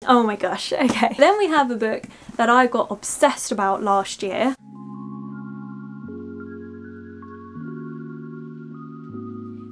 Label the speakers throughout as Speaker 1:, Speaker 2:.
Speaker 1: Oh my gosh, okay. Then we have a book that I got obsessed about last year.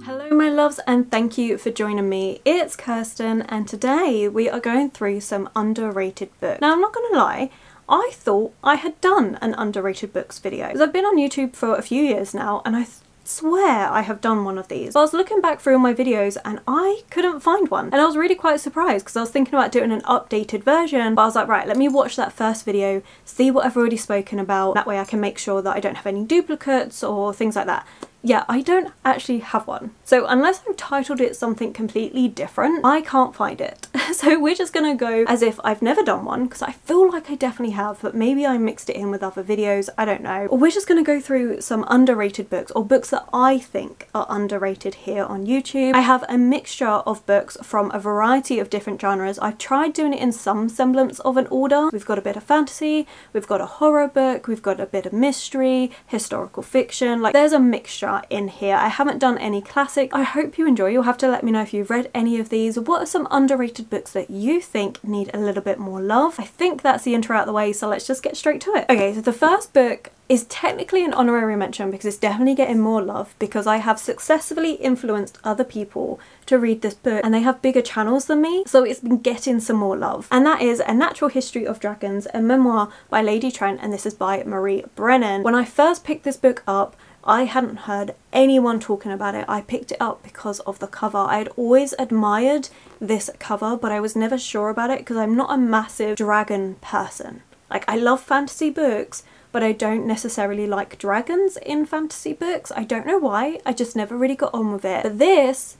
Speaker 1: Hello my loves, and thank you for joining me. It's Kirsten, and today we are going through some underrated books. Now I'm not gonna lie, I thought I had done an underrated books video because I've been on YouTube for a few years now, and I swear I have done one of these. So I was looking back through all my videos and I couldn't find one, and I was really quite surprised because I was thinking about doing an updated version, but I was like, right, let me watch that first video, see what I've already spoken about, that way I can make sure that I don't have any duplicates or things like that. Yeah, I don't actually have one. So unless I've titled it something completely different, I can't find it. So we're just gonna go as if I've never done one, because I feel like I definitely have, but maybe I mixed it in with other videos, I don't know. Or we're just gonna go through some underrated books, or books that I think are underrated here on YouTube. I have a mixture of books from a variety of different genres. I've tried doing it in some semblance of an order. We've got a bit of fantasy, we've got a horror book, we've got a bit of mystery, historical fiction, like there's a mixture in here. I haven't done any classic. I hope you enjoy. You'll have to let me know if you've read any of these. What are some underrated books that you think need a little bit more love? I think that's the intro out of the way, so let's just get straight to it. Okay, so the first book is technically an honorary mention because it's definitely getting more love, because I have successfully influenced other people to read this book and they have bigger channels than me, so it's been getting some more love. And that is A Natural History of Dragons, a memoir by Lady Trent, and this is by Marie Brennan. When I first picked this book up, I hadn't heard anyone talking about it. I picked it up because of the cover. I had always admired this cover, but I was never sure about it because I'm not a massive dragon person. Like, I love fantasy books, but I don't necessarily like dragons in fantasy books. I don't know why, I just never really got on with it. But this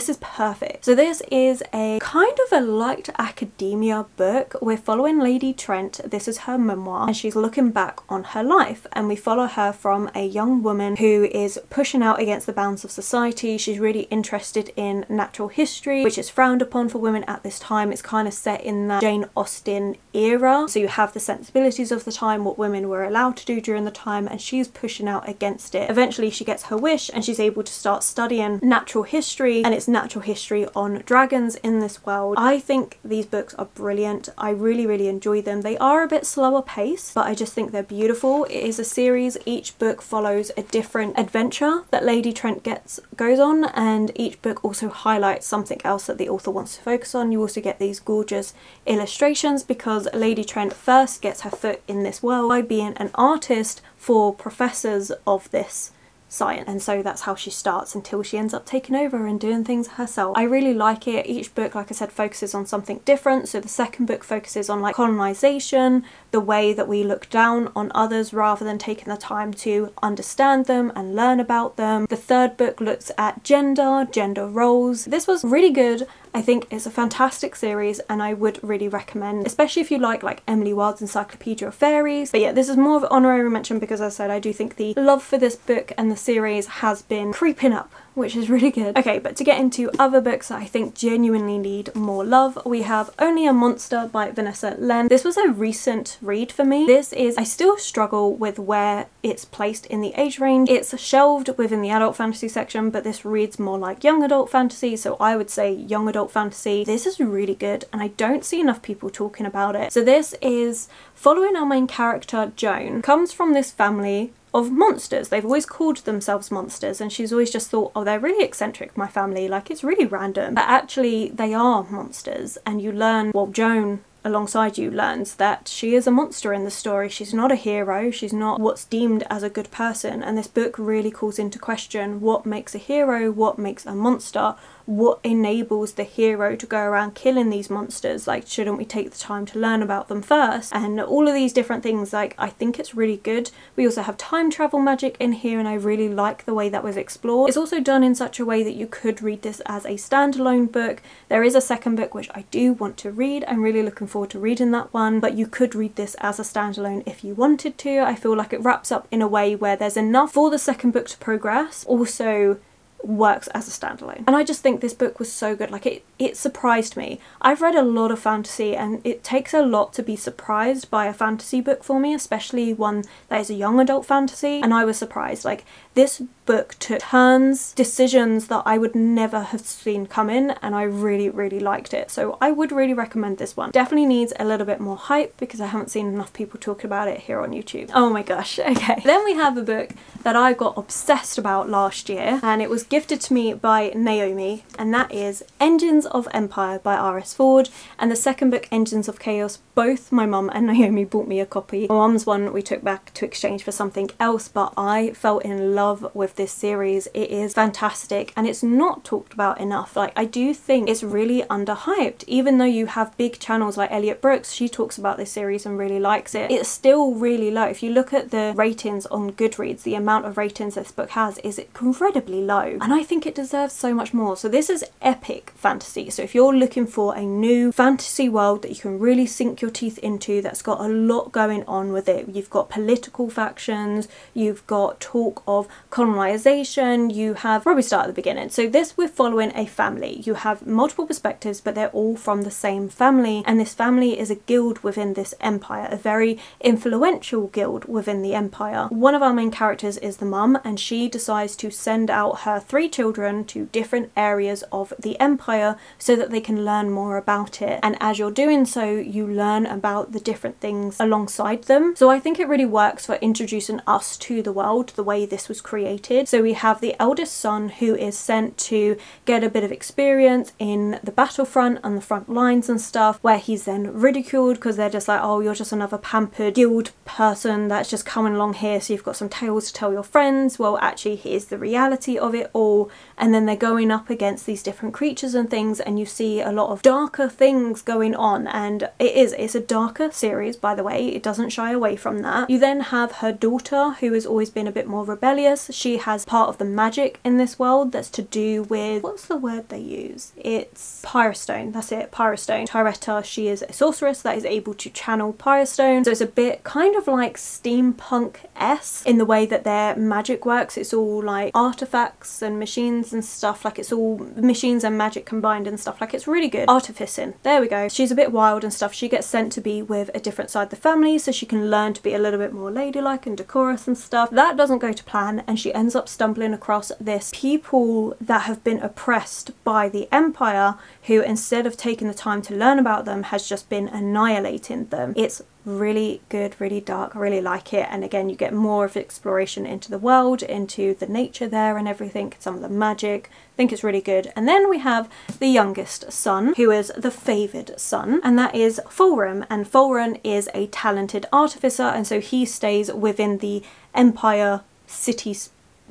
Speaker 1: is perfect. So this is a kind of a light academia book. We're following Lady Trent. This is her memoir, and she's looking back on her life, and we follow her from a young woman who is pushing out against the bounds of society. She's really interested in natural history, which is frowned upon for women at this time. It's kind of set in that Jane Austen era, so you have the sensibilities of the time, what women were allowed to do during the time, and she's pushing out against it. Eventually she gets her wish and she's able to start studying natural history, and it's natural history on dragons in this world. I think these books are brilliant. I really enjoy them. They are a bit slower paced, but I just think they're beautiful. It is a series. Each book follows a different adventure that Lady Trent goes on, and each book also highlights something else that the author wants to focus on. You also get these gorgeous illustrations because Lady Trent first gets her foot in this world by being an artist for professors of this science, and so that's how she starts until she ends up taking over and doing things herself. I really like it. Each book, like I said, focuses on something different. So the second book focuses on like colonization, the way that we look down on others rather than taking the time to understand them and learn about them. The third book looks at gender roles. This was really good. I think it's a fantastic series and I would really recommend, especially if you like Emily Wilde's Encyclopedia of Fairies. But yeah, this is more of an honorary mention because, as I said, I do think the love for this book and the series has been creeping up, which is really good. Okay, but to get into other books that I think genuinely need more love, we have Only a Monster by Vanessa Len. This was a recent read for me. I still struggle with where it's placed in the age range. It's shelved within the adult fantasy section, but this reads more like young adult fantasy, so I would say young adult fantasy. This is really good and I don't see enough people talking about it. So this is following our main character, Joan. Comes from this family of monsters. They've always called themselves monsters, and she's always just thought, oh, they're really eccentric, my family, like it's really random. But actually they are monsters, and you learn, well, Joan alongside you learns that she is a monster in the story. She's not a hero, she's not what's deemed as a good person, and this book really calls into question what makes a hero, what makes a monster, what enables the hero to go around killing these monsters. Like, shouldn't we take the time to learn about them first? And all of these different things, like, I think it's really good. We also have time travel magic in here, and I really like the way that was explored. It's also done in such a way that you could read this as a standalone book. There is a second book which I do want to read. I'm really looking forward to reading that one, but you could read this as a standalone if you wanted to. I feel like it wraps up in a way where there's enough for the second book to progress. Also, works as a standalone. And I just think this book was so good. Like it surprised me. I've read a lot of fantasy and it takes a lot to be surprised by a fantasy book for me, especially one that is a young adult fantasy, and I was surprised. Like this book took turns, decisions that I would never have seen coming, and I really liked it. So I would really recommend this one. Definitely needs a little bit more hype because I haven't seen enough people talking about it here on YouTube. Oh my gosh, okay. Then we have a book that I got obsessed about last year, and it was gifted to me by Naomi, and that is Engines of Empire by R.S. Ford, and the second book, Engines of Chaos. Both my mum and Naomi bought me a copy. My mum's one we took back to exchange for something else, but I fell in love with this series. It is fantastic and it's not talked about enough. Like I do think it's really underhyped. Even though you have big channels like Elliot Brooks, she talks about this series and really likes it, it's still really low. If you look at the ratings on Goodreads, the amount of ratings this book has is incredibly low, and I think it deserves so much more. So this is epic fantasy. So if you're looking for a new fantasy world that you can really sink your teeth into, that's got a lot going on with it, you've got political factions, you've got talk of colonization, you have, probably start at the beginning. So this, we're following a family. You have multiple perspectives, but they're all from the same family, and this family is a guild within this empire, a very influential guild within the empire. One of our main characters is the mum, and she decides to send out her 3 children to different areas of the empire so that they can learn more about it, and as you're doing so you learn about the different things alongside them. So I think it really works for introducing us to the world the way this was created. So we have the eldest son who is sent to get a bit of experience in the battlefront and the front lines and stuff, where he's then ridiculed because they're just like, oh, you're just another pampered guild person that's just coming along here so you've got some tales to tell your friends. Well, actually here's the reality of it all. And then they're going up against these different creatures and things, and you see a lot of darker things going on, and it's a darker series, by the way. It doesn't shy away from that. You then have her daughter, who has always been a bit more rebellious. She has part of the magic in this world that's to do with, what's the word they use? It's Pyrostone. That's it, Pyrostone. Tyretta, she is a sorceress that is able to channel Pyrostone. So it's a bit kind of like steampunk-esque in the way that their magic works. It's all like artifacts and machines and stuff. Like it's all machines and magic combined and stuff. Like it's really good. Artificing. There we go. She's a bit wild and stuff. She gets sent to be with a different side of the family so she can learn to be a little bit more ladylike and decorous and stuff. That doesn't go to plan, and she ends up stumbling across this people that have been oppressed by the empire, who instead of taking the time to learn about them has just been annihilating them. It's really good, really dark. I really like it, and again you get more of exploration into the world, into the nature there and everything, some of the magic. I think it's really good. And then we have the youngest son, who is the favoured son, and that is Fulram, and Fulram is a talented artificer, and so he stays within the empire city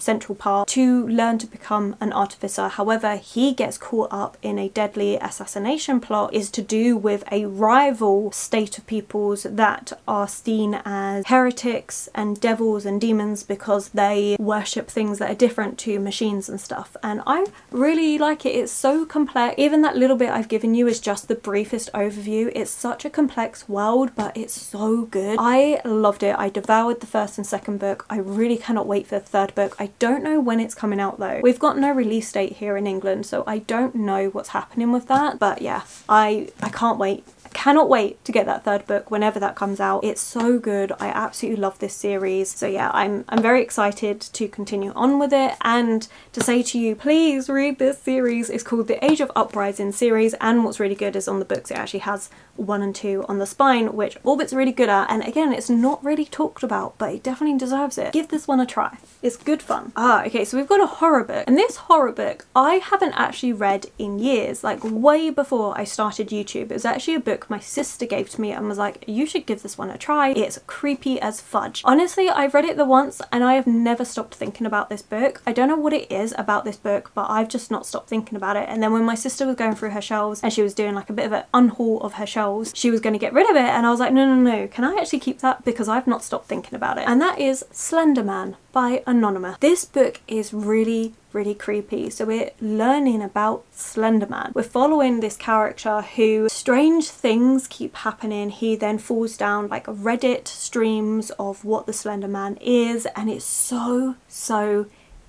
Speaker 1: central part to learn to become an artificer. However, he gets caught up in a deadly assassination plot is to do with a rival state of peoples that are seen as heretics and devils and demons because they worship things that are different to machines and stuff. And I really like it. It's so complex. Even that little bit I've given you is just the briefest overview. It's such a complex world, but it's so good. I loved it. I devoured the first and second book. I really cannot wait for the third book. I don't know when it's coming out though. We've got no release date here in England, so I don't know what's happening with that. But yeah, I can't wait. I cannot wait to get that third book whenever that comes out. It's so good. I absolutely love this series. So yeah, I'm very excited to continue on with it, and to say to you, please read this series. It's called the Age of Uprising series, and what's really good is on the books it actually has 1 and 2 on the spine, which Orbit's really good at, and again it's not really talked about, but it definitely deserves it. Give this one a try. It's good fun. Okay, so we've got a horror book, and this horror book I haven't actually read in years, like way before I started YouTube. It was actually a book my sister gave to me and was like, you should give this one a try. It's creepy as fudge. Honestly, I've read it the once and I have never stopped thinking about this book. I don't know what it is about this book, but I've just not stopped thinking about it. And then when my sister was going through her shelves and she was doing like a bit of an unhaul of her shelves, she was going to get rid of it, and I was like, no, can I actually keep that, because I've not stopped thinking about it. And that is Slender Man by Anonymous. This book is really creepy. So we're learning about Slender Man. We're following this character who strange things keep happening. He then falls down like Reddit streams of what the Slender Man is, and it's so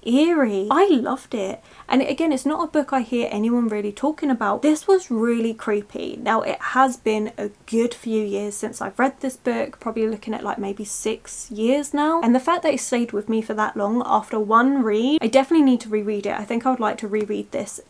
Speaker 1: eerie. I loved it. And again, it's not a book I hear anyone really talking about. This was really creepy. Now, it has been a good few years since I've read this book, probably looking at like maybe 6 years now. And the fact that it stayed with me for that long after one read, I definitely need to reread it. I think I would like to reread this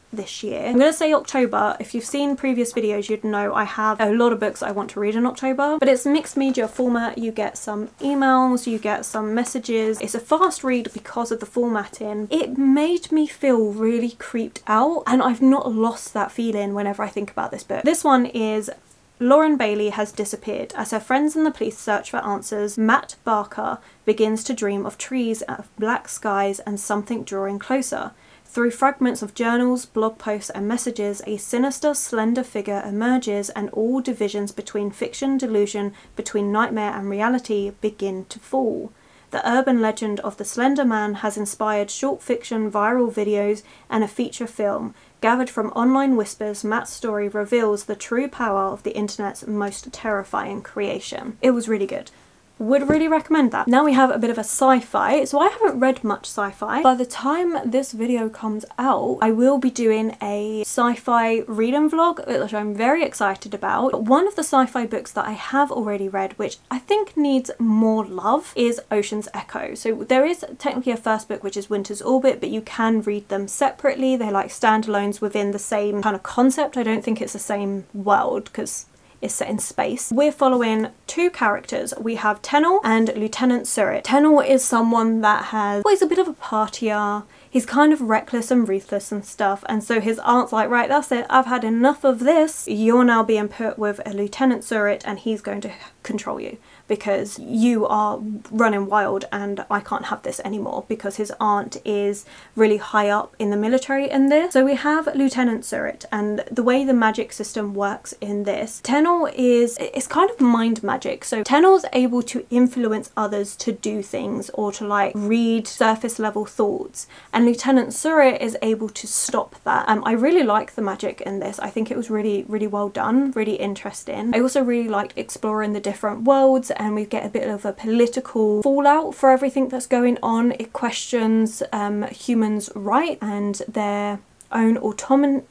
Speaker 1: year. I'm going to say October. If you've seen previous videos, you'd know I have a lot of books I want to read in October, but it's mixed media format. You get some emails, you get some messages. It's a fast read because of the formatting. It made me feel really creeped out, and I've not lost that feeling whenever I think about this book. This one is Lauren Bailey has disappeared. As her friends and the police search for answers, Matt Barker begins to dream of trees out of black skies and something drawing closer. Through fragments of journals, blog posts and messages, a sinister, slender figure emerges, and all divisions between fiction and delusion, between nightmare and reality, begin to fall. The urban legend of the Slender Man has inspired short fiction, viral videos and a feature film. Gathered from online whispers, Matt's story reveals the true power of the internet's most terrifying creation. It was really good. Would really recommend that. Now we have a bit of a sci-fi. So I haven't read much sci-fi. By the time this video comes out, I will be doing a sci-fi reading vlog, which I'm very excited about. But one of the sci-fi books that I have already read, which I think needs more love, is Ocean's Echo. So there is technically a first book, which is Winter's Orbit, but you can read them separately. They're like standalones within the same kind of concept. I don't think it's the same world because is set in space. We're following two characters. We have Tennel and Lieutenant Surrett. Tennel is someone that has always a bit of a partier. He's kind of reckless and ruthless and stuff, and so his aunt's like, right, that's it, I've had enough of this. You're now being put with a Lieutenant Surrett and he's going to control you because you are running wild and I can't have this anymore, because his aunt is really high up in the military in this. So we have Lieutenant Surrett, and the way the magic system works in this, Tennel it's kind of mind magic. So Tennel's able to influence others to do things or to like read surface level thoughts, and Lieutenant Surrett is able to stop that. I really like the magic in this. I think it was really, really well done, really interesting. I also really liked exploring the different worlds, and we get a bit of a political fallout for everything that's going on. It questions humans' right and their own autonomy.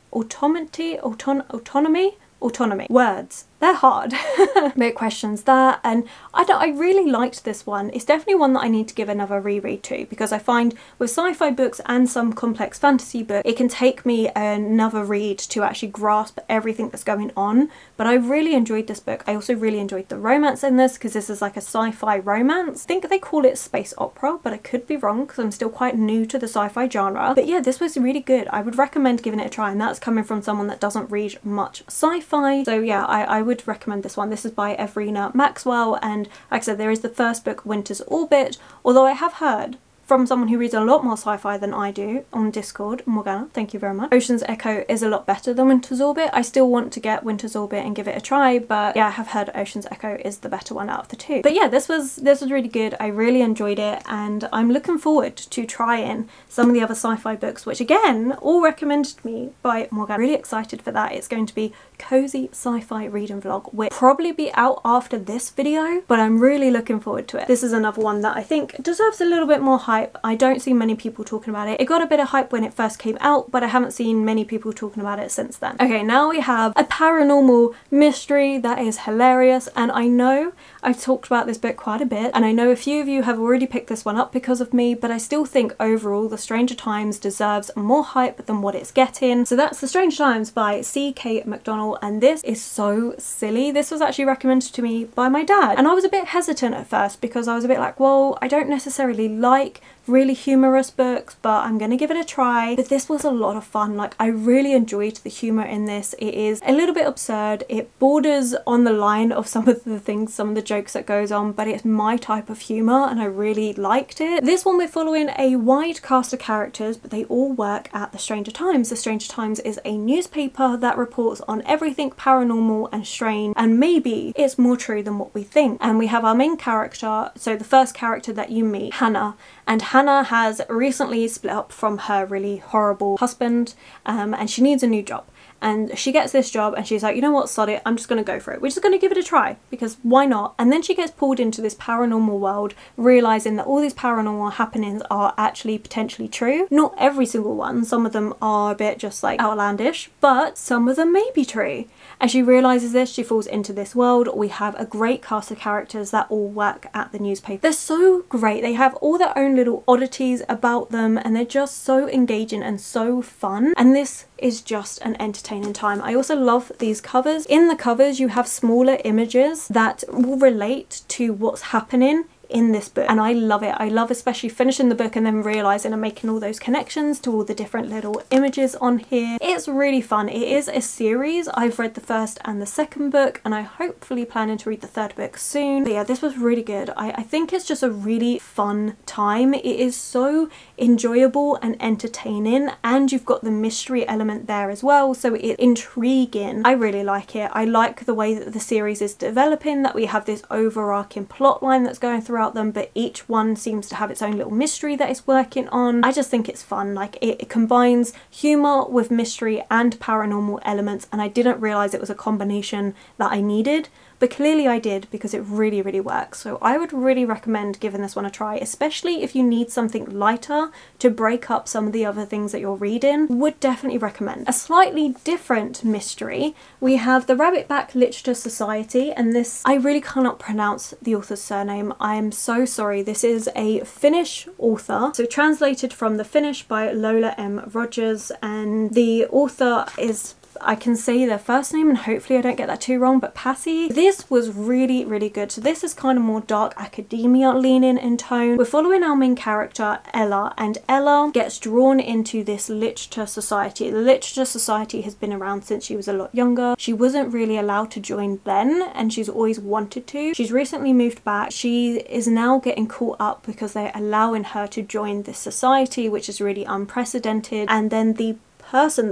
Speaker 1: Words. They're hard. But it questions that, and I really liked this one. It's definitely one that I need to give another reread to, because I find with sci-fi books and some complex fantasy books, it can take me another read to actually grasp everything that's going on. But I really enjoyed this book. I also really enjoyed the romance in this, because this is like a sci-fi romance. I think they call it space opera, but I could be wrong because I'm still quite new to the sci-fi genre. But yeah, this was really good. I would recommend giving it a try, and that's coming from someone that doesn't read much sci-fi. So yeah, I would recommend this one. This is by Everina Maxwell, and like I said, there is the first book, Winter's Orbit, although I have heard from someone who reads a lot more sci-fi than I do on Discord, Morgana, thank you very much, Ocean's Echo is a lot better than Winter's Orbit. I still want to get Winter's Orbit and give it a try, but yeah, I have heard Ocean's Echo is the better one out of the two. But yeah, this was really good. I really enjoyed it, and I'm looking forward to trying some of the other sci-fi books, which again, all recommended to me by Morgana. Really excited for that. It's going to be cozy sci-fi reading vlog. Will probably be out after this video, but I'm really looking forward to it. This is another one that I think deserves a little bit more hype. I don't see many people talking about it. It got a bit of hype when it first came out, but I haven't seen many people talking about it since then. Okay, now we have a paranormal mystery that is hilarious, and I know I've talked about this book quite a bit, and I know a few of you have already picked this one up because of me, but I still think overall The Stranger Times deserves more hype than what it's getting. So that's The Stranger Times by C.K. McDonald, and this is so silly. This was actually recommended to me by my dad, and I was a bit hesitant at first because I was a bit like, well, I don't necessarily like really humorous books, but I'm gonna give it a try. But this was a lot of fun. Like, I really enjoyed the humor in this. It is a little bit absurd. It borders on the line of some of the things, some of the jokes that goes on, but it's my type of humor and I really liked it. This one we're following a wide cast of characters, but they all work at The Stranger Times. The Stranger Times is a newspaper that reports on everything paranormal and strange, and maybe it's more true than what we think. And we have our main character, so the first character that you meet, Hannah, and Hannah has recently split up from her really horrible husband, and she needs a new job. and she gets this job and she's like, you know what, sod it, I'm just going to go for it. We're just going to give it a try because why not? And then she gets pulled into this paranormal world, realising that all these paranormal happenings are actually potentially true. Not every single one, some of them are a bit just like outlandish, but some of them may be true. As she realises this, she falls into this world. We have a great cast of characters that all work at the newspaper. They're so great. They have all their own little oddities about them and they're just so engaging and so fun. And this is just an entertaining time. I also love these covers. In the covers, you have smaller images that will relate to what's happening in this book, and I love it. I love especially finishing the book and then realising and making all those connections to all the different little images on here. It's really fun. It is a series. I've read the first and the second book and I hopefully planning to read the third book soon. But yeah, this was really good. I think it's just a really fun time. It is so enjoyable and entertaining, and you've got the mystery element there as well, so it's intriguing. I really like it. I like the way that the series is developing, that we have this overarching plot line that's going throughout them, but each one seems to have its own little mystery that it's working on. I just think it's fun. Like it combines humour with mystery and paranormal elements, and I didn't realise it was a combination that I needed, but clearly I did because it really, really works. So I would really recommend giving this one a try, especially if you need something lighter to break up some of the other things that you're reading. Would definitely recommend. A slightly different mystery, we have the Rabbitback Literature Society, and this, I really cannot pronounce the author's surname. I am so sorry. This is a Finnish author, so translated from the Finnish by Lola M. Rogers, and the author is, I can say their first name and hopefully I don't get that too wrong, but Passy. This was really, really good. So this is kind of more dark academia leaning in tone. We're following our main character Ella, and Ella gets drawn into this literature society. The literature society has been around since she was a lot younger. She wasn't really allowed to join then, and she's always wanted to. She's recently moved back. She is now getting caught up because they're allowing her to join this society, which is really unprecedented, and then the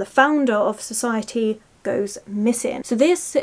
Speaker 1: founder of society goes missing. So this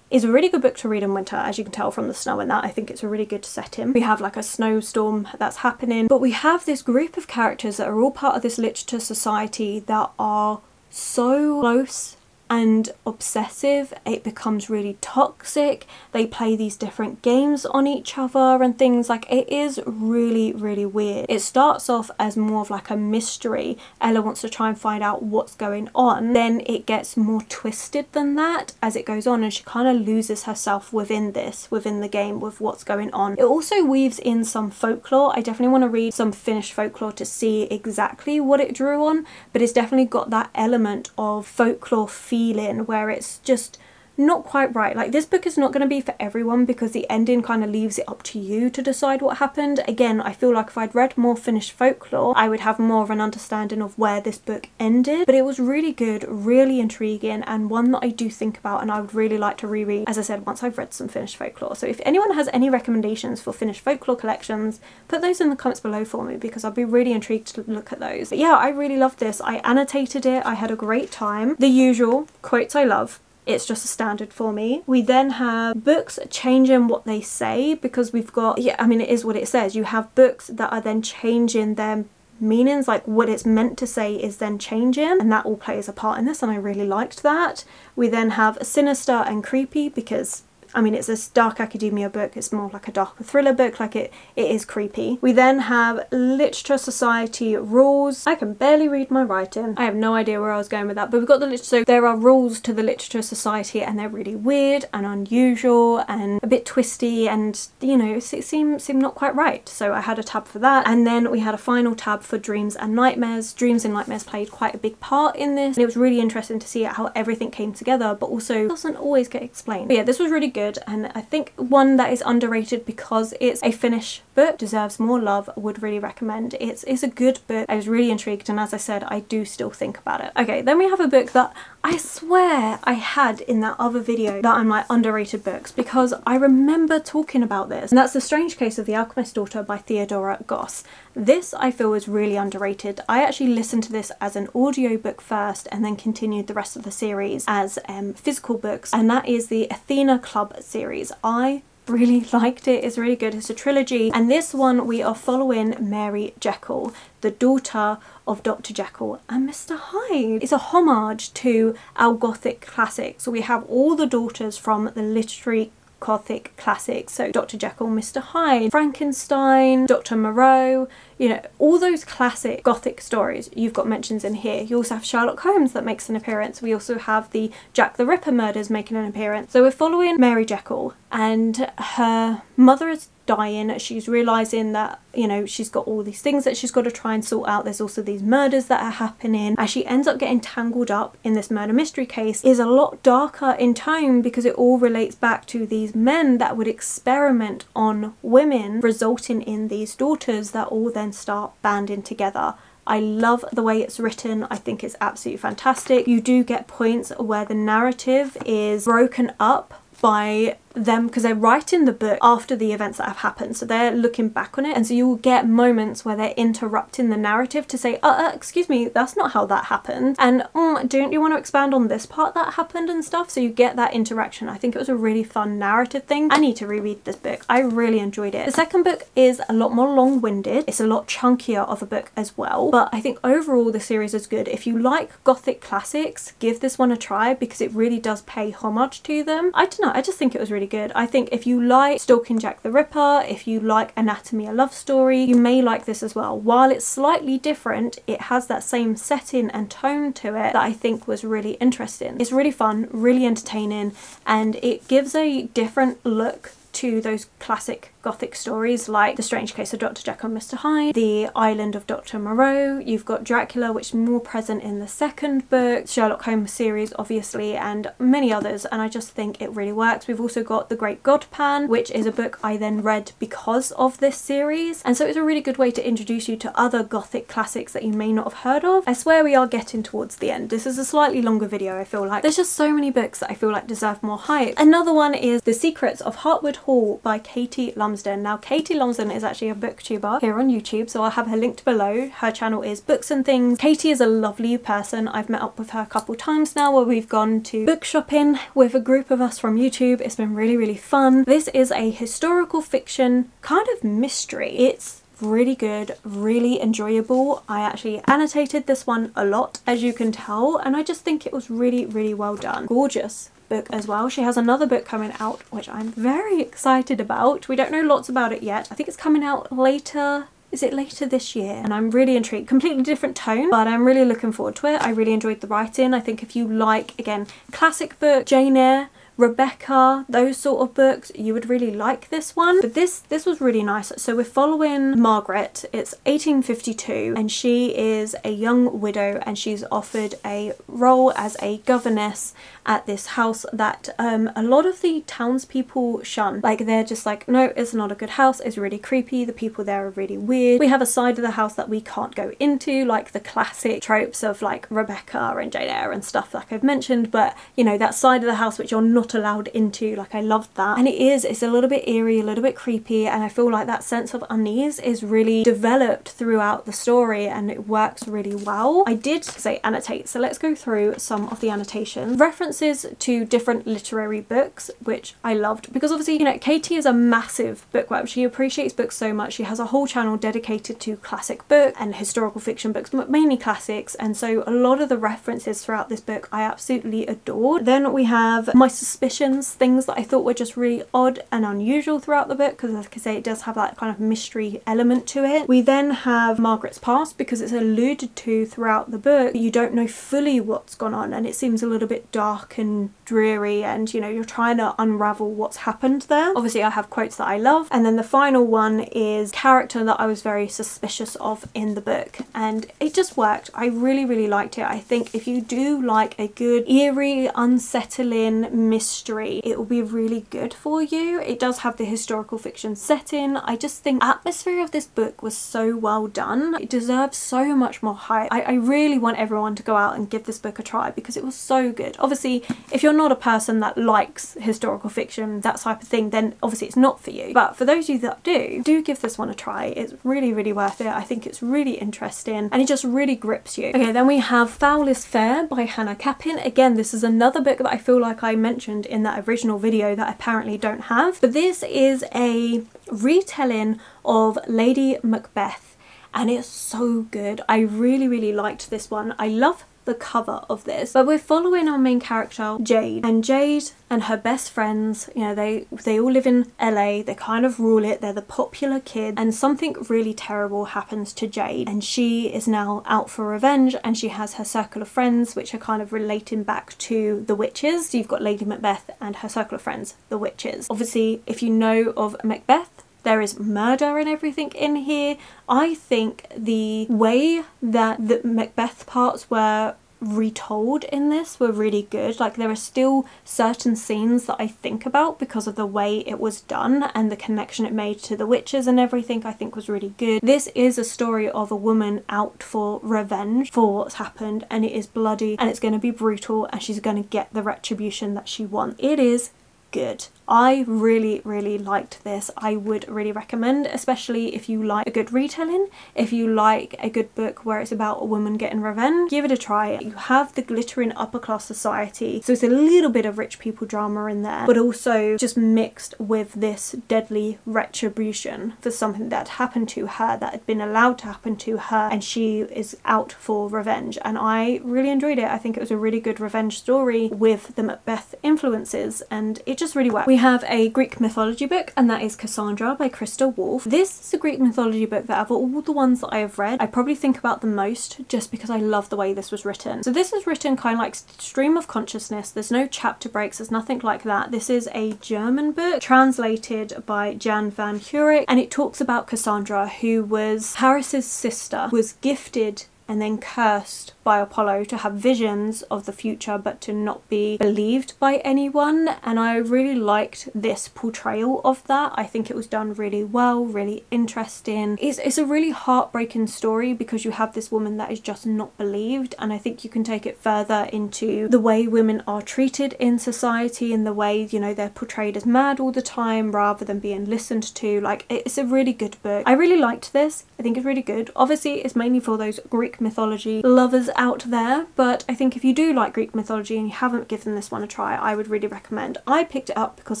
Speaker 1: is a really good book to read in winter, as you can tell from the snow and that. I think it's a really good setting. We have like a snowstorm that's happening, but we have this group of characters that are all part of this literature society that are so close and obsessive. It becomes really toxic. They play these different games on each other and things. Like, it is really, really weird. It starts off as more of like a mystery. Ella wants to try and find out what's going on. Then it gets more twisted than that as it goes on, and she kind of loses herself within the game with what's going on. It also weaves in some folklore. I definitely want to read some Finnish folklore to see exactly what it drew on, but it's definitely got that element of folklore feeling where it's just not quite right. Like, this book is not going to be for everyone because the ending kind of leaves it up to you to decide what happened. Again, I feel like if I'd read more Finnish folklore, I would have more of an understanding of where this book ended. But it was really good, really intriguing, and one that I do think about and I would really like to reread, as I said, once I've read some Finnish folklore. So if anyone has any recommendations for Finnish folklore collections, put those in the comments below for me because I'll be really intrigued to look at those. But yeah, I really loved this. I annotated it. I had a great time. The usual quotes I love. It's just a standard for me. We then have books changing what they say, because we've got, yeah, I mean, it is what it says. You have books that are then changing their meanings, like what it's meant to say is then changing, and that all plays a part in this, and I really liked that. We then have sinister and creepy, because I mean, it's a dark academia book. It's more like a darker thriller book. Like, it is creepy. We then have literature society rules. I can barely read my writing. I have no idea where I was going with that, but we've got the literature. So there are rules to the literature society, and they're really weird and unusual and a bit twisty, and you know, it seemed not quite right. So I had a tab for that, and then we had a final tab for dreams and nightmares. Dreams and nightmares played quite a big part in this, and it was really interesting to see how everything came together, but also doesn't always get explained. But yeah, this was really good, and I think one that is underrated because it's a Finnish book, deserves more love. Would really recommend. It's a good book. I was really intrigued, and as I said, I do still think about it. Okay, then we have a book that I swear I had in that other video that I'm like underrated books, because I remember talking about this, and that's The Strange Case of the Alchemist Daughter by Theodora Goss. This I feel is really underrated. I actually listened to this as an audiobook first and then continued the rest of the series as physical books, and that is the Athena Club series. I really liked it. It's really good. It's a trilogy, and this one we are following Mary Jekyll, the daughter of Dr. Jekyll and Mr. Hyde. It's a homage to our Gothic classics. So we have all the daughters from the literary Gothic classics, so Dr. Jekyll, Mr. Hyde, Frankenstein, Dr. Moreau, you know, all those classic Gothic stories you've got mentions in here. You also have Sherlock Holmes that makes an appearance. We also have the Jack the Ripper murders making an appearance. So we're following Mary Jekyll, and her mother is dying. She's realizing that, you know, she's got all these things that she's got to try and sort out. There's also these murders that are happening, and she ends up getting tangled up in this murder mystery case. Is a lot darker in tone because it all relates back to these men that would experiment on women, resulting in these daughters that all then start banding together. I love the way it's written. I think it's absolutely fantastic. You do get points where the narrative is broken up by them, because they're writing the book after the events that have happened, so they're looking back on it, and so you'll get moments where they're interrupting the narrative to say, excuse me, that's not how that happened, and don't you want to expand on this part that happened and stuff. So you get that interaction. I think it was a really fun narrative thing. I need to reread this book. I really enjoyed it. The second book is a lot more long-winded. It's a lot chunkier of a book as well, but I think overall the series is good. If you like Gothic classics, give this one a try, because it really does pay homage to them. I don't know, I just think it was really good. I think if you like Stalking Jack the Ripper, if you like Anatomy a Love Story, you may like this as well. While it's slightly different, it has that same setting and tone to it that I think was really interesting. It's really fun, really entertaining, and it gives a different look to those classic Gothic stories like The Strange Case of Dr. Jekyll and Mr. Hyde, The Island of Dr. Moreau, you've got Dracula, which is more present in the second book, Sherlock Holmes series obviously, and many others, and I just think it really works. We've also got The Great Godpan, which is a book I then read because of this series, and so it's a really good way to introduce you to other Gothic classics that you may not have heard of. I swear we are getting towards the end. This is a slightly longer video, I feel like. There's just so many books that I feel like deserve more hype. Another one is The Secrets of Heartwood Hall by Katie Lumsden. Now, Katie Lumsden is actually a booktuber here on YouTube, so I'll have her linked below. Her channel is Books and Things. Katie is a lovely person. I've met up with her a couple times now where we've gone to book shopping with a group of us from YouTube. It's been really, really fun. This is a historical fiction kind of mystery. It's really good, really enjoyable. I actually annotated this one a lot, as you can tell, and I just think it was really, really well done. Gorgeous book as well. She has another book coming out which I'm very excited about. We don't know lots about it yet. I think it's coming out later. Is it later this year? And I'm really intrigued. Completely different tone, but I'm really looking forward to it. I really enjoyed the writing. I think if you like, again, classic book, Jane Eyre, Rebecca, those sort of books, you would really like this one. But this was really nice. So we're following Margaret. It's 1852 and she is a young widow, and she's offered a role as a governess at this house that a lot of the townspeople shun. Like, they're just like, no, it's not a good house, it's really creepy, the people there are really weird. We have a side of the house that we can't go into, like the classic tropes of like Rebecca and Jane Eyre and stuff like I've mentioned, but you know, that side of the house which you're not allowed into, like I loved that. And it's a little bit eerie, a little bit creepy, and I feel like that sense of unease is really developed throughout the story and it works really well. I did say annotate, so let's go through some of the annotations. References to different literary books, which I loved, because obviously, you know, Katie is a massive bookworm. She appreciates books so much. She has a whole channel dedicated to classic books and historical fiction books, but mainly classics, and so a lot of the references throughout this book I absolutely adored. Then we have my suspicions, things that I thought were just really odd and unusual throughout the book, because like I say, it does have that kind of mystery element to it. We then have Margaret's past, because it's alluded to throughout the book. You don't know fully what's gone on and it seems a little bit dark and dreary, and you know, you're trying to unravel what's happened there. Obviously I have quotes that I love, and then the final one is character that I was very suspicious of in the book, and it just worked. I really, really liked it. I think if you do like a good eerie, unsettling mystery, it will be really good for you. It does have the historical fiction setting. I just think the atmosphere of this book was so well done. It deserves so much more hype. I really want everyone to go out and give this book a try because it was so good. Obviously, if you're not a person that likes historical fiction, that type of thing, then obviously it's not for you. But for those of you that do give this one a try. It's really, really worth it. I think it's really interesting and it just really grips you. Okay, then we have Foul is Fair by Hannah Capin. Again, this is another book that I feel like I mentioned in that original video that I apparently don't have. But this is a retelling of Lady Macbeth and it's so good. I really, really liked this one. I love the cover of this, but we're following our main character Jade, and Jade and her best friends, you know, they all live in LA, they kind of rule it, they're the popular kid, and something really terrible happens to Jade and she is now out for revenge, and she has her circle of friends which are kind of relating back to the witches. So you've got Lady Macbeth and her circle of friends, the witches. Obviously, if you know of Macbeth, there is murder and everything in here. I think the way that the Macbeth parts were retold in this were really good. Like, there are still certain scenes that I think about because of the way it was done and the connection it made to the witches and everything. I think was really good. This is a story of a woman out for revenge for what's happened, and it is bloody and it's going to be brutal and she's going to get the retribution that she wants. It is good. I really, really liked this. I would really recommend, especially if you like a good retelling, if you like a good book where it's about a woman getting revenge, give it a try. You have the glittering upper class society, so it's a little bit of rich people drama in there, but also just mixed with this deadly retribution for something that happened to her, that had been allowed to happen to her, and she is out for revenge. And I really enjoyed it. I think it was a really good revenge story with the Macbeth influences, and it just really worked. We have a Greek mythology book, and that is Cassandra by Crystal Wolfe. This is a Greek mythology book that of all the ones that I have read, I probably think about the most just because I love the way this was written. So this is written kind of like stream of consciousness. There's no chapter breaks, there's nothing like that. This is a German book translated by Jan van Hurich, and it talks about Cassandra, who was Paris's sister, was gifted and then cursed by Apollo to have visions of the future but to not be believed by anyone, and I really liked this portrayal of that. I think it was done really well, really interesting. It's a really heartbreaking story because you have this woman that is just not believed, and I think you can take it further into the way women are treated in society and the way, you know, they're portrayed as mad all the time rather than being listened to. Like, it's a really good book. I really liked this. I think it's really good. Obviously it's mainly for those Greek mythology lovers out there, but I think if you do like Greek mythology and you haven't given this one a try, I would really recommend. I picked it up because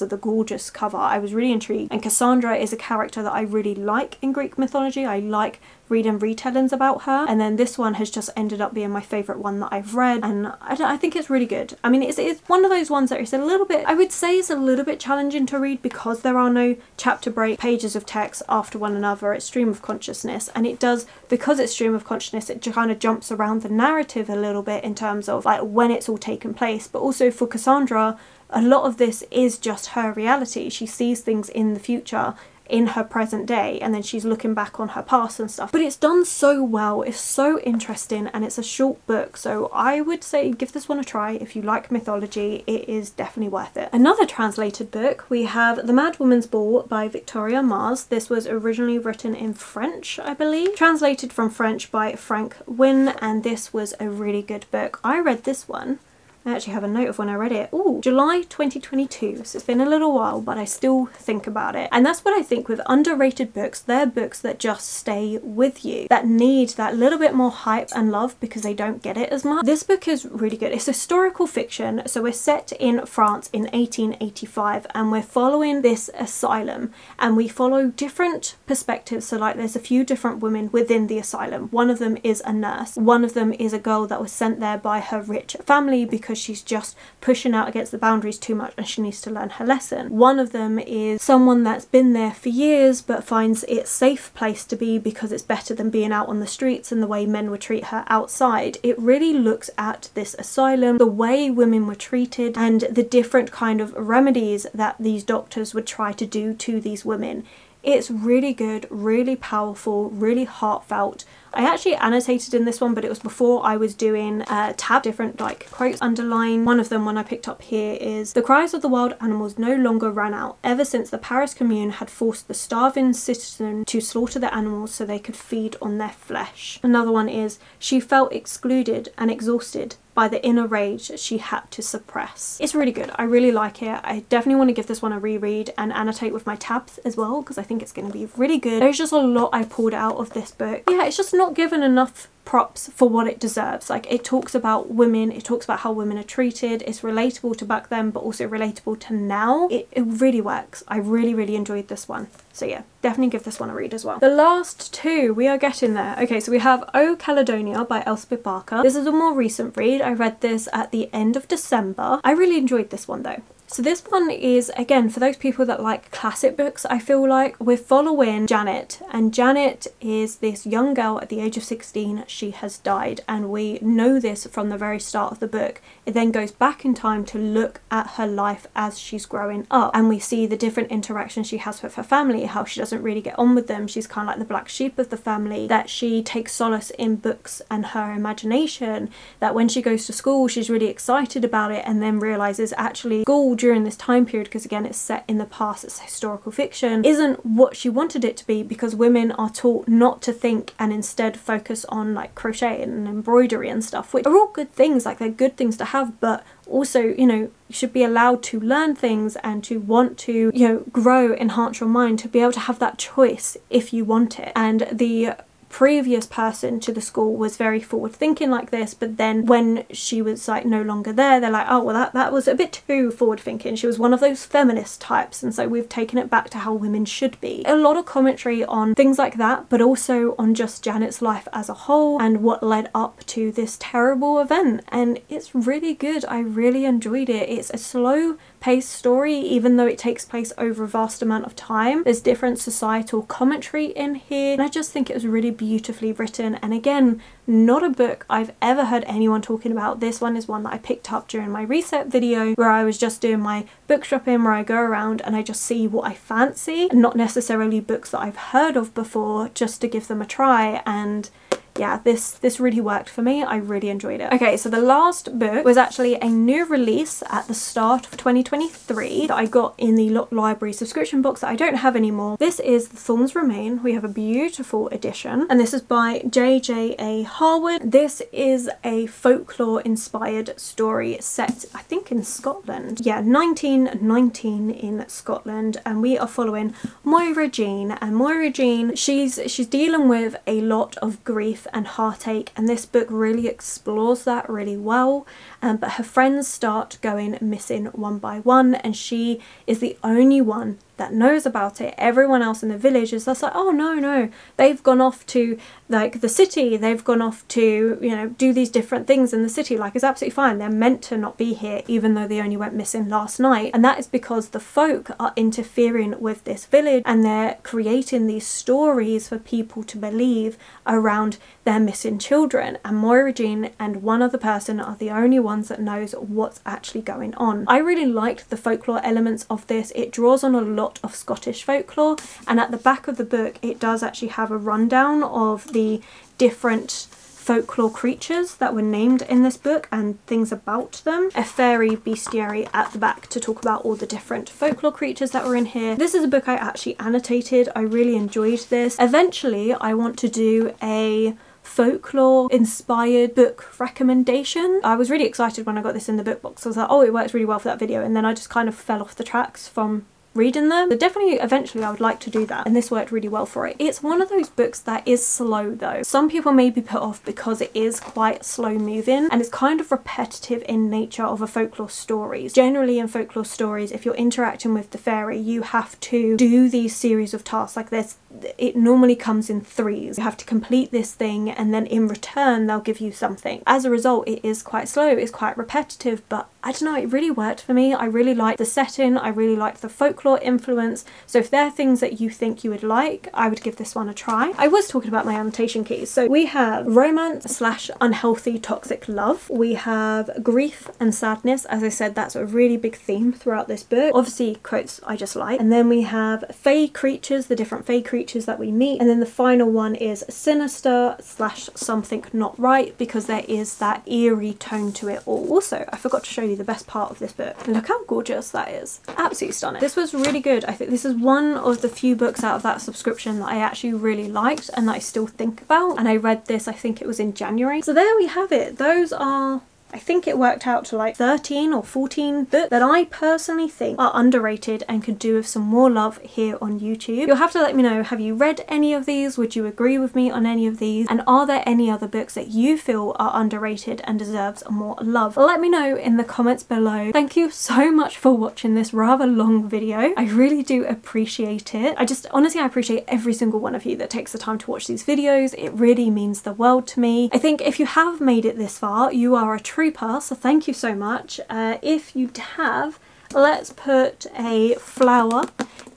Speaker 1: of the gorgeous cover. I was really intrigued, and Cassandra is a character that I really like in Greek mythology. I like reading retellings about her, and then this one has just ended up being my favourite one that I've read, and I think it's really good. I mean, it's one of those ones that is a little bit, I would say it's a little bit challenging to read because there are no chapter break pages of text after one another. It's stream of consciousness, and it does, because it's stream of consciousness, it kind of jumps around the narrative a little bit in terms of like when it's all taken place. But also for Cassandra, a lot of this is just her reality. She sees things in the future in her present day, and then she's looking back on her past and stuff, but it's done so well. It's so interesting, and it's a short book, so I would say give this one a try. If you like mythology, it is definitely worth it. Another translated book, we have The Mad Woman's Ball by Victoria Mars. This was originally written in French, I believe, translated from French by Frank Wynne, and this was a really good book. I read this one, I actually have a note of when I read it. Ooh, July 2022, so it's been a little while, but I still think about it. And that's what I think with underrated books. They're books that just stay with you, that need that little bit more hype and love because they don't get it as much. This book is really good. It's historical fiction, so we're set in France in 1885, and we're following this asylum, and we follow different perspectives. So like there's a few different women within the asylum. One of them is a nurse. One of them is a girl that was sent there by her rich family because she's just pushing out against the boundaries too much and she needs to learn her lesson. One of them is someone that's been there for years but finds it a safe place to be because it's better than being out on the streets and the way men would treat her outside. It really looks at this asylum, the way women were treated, and the different kind of remedies that these doctors would try to do to these women. It's really good, really powerful, really heartfelt. I actually annotated in this one, but it was before I was doing tab different like quotes underlined. One of them, one I picked up here, is the cries of the wild animals no longer ran out ever since the Paris Commune had forced the starving citizen to slaughter the animals so they could feed on their flesh. Another one is she felt excluded and exhausted by the inner rage she had to suppress. It's really good. I really like it. I definitely want to give this one a reread and annotate with my tabs as well, because I think it's going to be really good. There's just a lot I pulled out of this book. Yeah, it's just not given enough props for what it deserves. Like, it talks about women, it talks about how women are treated, it's relatable to back then but also relatable to now. It really works. I really enjoyed this one. So yeah, definitely give this one a read as well. The last two, we are getting there. Okay, so we have Oh Caledonia by Elspeth Barker. This is a more recent read. I read this at the end of December. I really enjoyed this one though. So this one is, again, for those people that like classic books, I feel like we're following Janet, and Janet is this young girl at the age of 16. She has died, and we know this from the very start of the book. It then goes back in time to look at her life as she's growing up, and we see the different interactions she has with her family, how she doesn't really get on with them. She's kind of like the black sheep of the family, that she takes solace in books and her imagination, that when she goes to school she's really excited about it and then realises actually school during this time period, because again it's set in the past, it's historical fiction, isn't what she wanted it to be, because women are taught not to think and instead focus on like crochet and embroidery and stuff, which are all good things, like they're good things to have, but also, you know, you should be allowed to learn things and to want to, you know, grow, enhance your mind, to be able to have that choice if you want it. And the previous person to the school was very forward thinking like this, but then when she was like no longer there, they're like, oh well, that was a bit too forward thinking. She was one of those feminist types, and so we've taken it back to how women should be. A lot of commentary on things like that, but also on just Janet's life as a whole and what led up to this terrible event, and it's really good. I really enjoyed it. It's a slow paced story, even though it takes place over a vast amount of time. There's different societal commentary in here, and I just think it was really beautifully written. And again, not a book I've ever heard anyone talking about. This one is one that I picked up during my reset video, where I was just doing my book shopping, where I go around and I just see what I fancy, and not necessarily books that I've heard of before, just to give them a try. And yeah, this really worked for me. I really enjoyed it. Okay, so the last book was actually a new release at the start of 2023 that I got in the library subscription box that I don't have anymore. This is Thorns Remain. We have a beautiful edition, and this is by J.J.A. Heartwood. This is a folklore inspired story set, I think, in Scotland. Yeah, 1919 in Scotland, and we are following Moira Jean. And Moira Jean, she's dealing with a lot of grief and heartache, and this book really explores that really well. But her friends start going missing one by one, and she is the only one that knows about it. Everyone else in the village is just like, oh no, they've gone off to like the city, they've gone off to, you know, do these different things in the city, like it's absolutely fine, they're meant to not be here, even though they only went missing last night. And that is because the folk are interfering with this village, and they're creating these stories for people to believe around their missing children, and Moira Jean and one other person are the only ones that knows what's actually going on. I really liked the folklore elements of this. It draws on a lot of Scottish folklore, and at the back of the book it does actually have a rundown of the different folklore creatures that were named in this book and things about them. A fairy bestiary at the back to talk about all the different folklore creatures that were in here. This is a book I actually annotated. I really enjoyed this. Eventually I want to do a folklore inspired book recommendation. I was really excited when I got this in the book box. I was like, oh, it works really well for that video, and then I just kind of fell off the tracks from reading them. So definitely eventually I would like to do that, and this worked really well for it. It's one of those books that is slow though. Some people may be put off because it is quite slow moving and it's kind of repetitive in nature of a folklore stories. Generally in folklore stories, if you're interacting with the fairy, you have to do these series of tasks like this. It normally comes in threes. You have to complete this thing and then in return they'll give you something. As a result, it is quite slow, it's quite repetitive, but I don't know, it really worked for me. I really liked the setting, I really liked the folklore influence, so if there are things that you think you would like, I would give this one a try. I was talking about my annotation keys. So we have romance / unhealthy toxic love, we have grief and sadness. As I said, that's a really big theme throughout this book. Obviously quotes I just like. And then we have fae creatures, the different fae creatures that we meet, and then the final one is sinister / something not right, because there is that eerie tone to it all. Also, I forgot to show you the best part of this book. Look how gorgeous that is. Absolutely stunning. This was really good. I think this is one of the few books out of that subscription that I actually really liked and that I still think about. And I read this, I think it was in January. So there we have it. Those are, I think it worked out to like 13 or 14 books that I personally think are underrated and could do with some more love here on YouTube. You'll have to let me know, have you read any of these? Would you agree with me on any of these? And are there any other books that you feel are underrated and deserves more love? Let me know in the comments below. Thank you so much for watching this rather long video. I really do appreciate it. Honestly, I appreciate every single one of you that takes the time to watch these videos. It really means the world to me. I think if you have made it this far, you are a trooper, so thank you so much. If you have, let's put a flower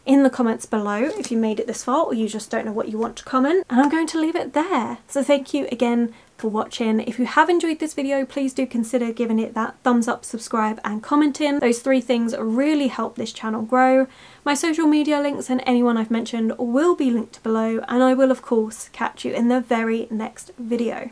Speaker 1: in the comments below if you made it this far or you just don't know what you want to comment, and I'm going to leave it there. So thank you again for watching. If you have enjoyed this video, please do consider giving it that thumbs up, subscribe and commenting. Those 3 things really help this channel grow. My social media links and anyone I've mentioned will be linked below, and I will of course catch you in the very next video.